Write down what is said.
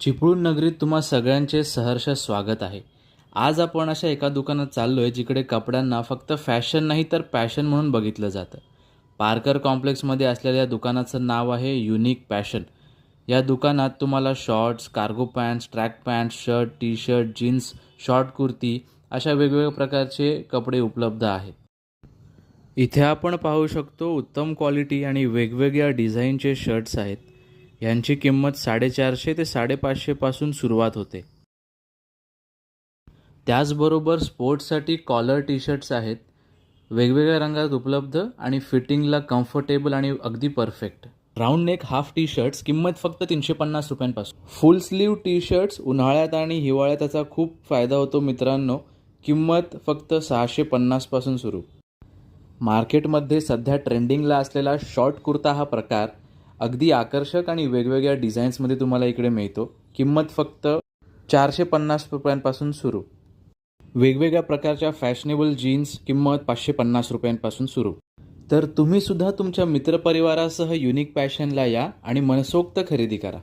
चिपळूण नगरीत तुम्हा सगळ्यांचे सहर्ष स्वागत आहे. आज आपण अशा एका दुकानात चाललो आहे जिकडे कपड्यांना फक्त फॅशन नाही तर पॅशन म्हणून बघितलं जातं. पारकर कॉम्प्लेक्समध्ये असलेल्या या दुकानाचं नाव आहे युनिक पॅशन. या दुकानात तुम्हाला shorts, cargo pants, track pants, shirt, T shirt, jeans, short kurti अशा वेगवेगळ्या प्रकारचे कपडे उपलब्ध आहेत. इथे आपण पाहू शकतो उत्तम क्वालिटी आणि वेगवेगळ्या डिझाईनचे शर्ट्स आहेत. यांची किंमत 450 ते 550 पासून सुरुवात होते. त्याचबरोबर स्पोर्ट्ससाठी कॉलर टी शर्ट्स आहेत. वेगवेगळ्या रंगात उपलब्ध आणि फिटिंगला कम्फर्टेबल आणि अगदी perfect. Round neck half T shirts किंमत फक्त 350 रुपयांपासून. फुल स्लीव टी शर्ट्स उन्हाळ्यात आणि हिवाळ्यात त्याचा खूप फायदा होतो मित्रांनो. किंमत फक्त 650 पासून सुरू. मार्केटमध्ये सध्या ट्रेंडिंगला असलेला शॉर्ट कुर्ता हा प्रकार अगदी आकर्षक आणि वेगवेगळ्या डिझाईन्समध्ये तुम्हाला इकडे मिळतो. किंमत फक्त 450 रुपयांपासून सुरू. वेगवेगळ्या प्रकारच्या फॅशनेबल जीन्स किंमत 550 रुपयांपासून सुरू. तर तुम्ही सुद्धा तुमच्या मित्रपरिवारासह युनिक पॅशनला या आणि मनसोक्त खरेदी करा.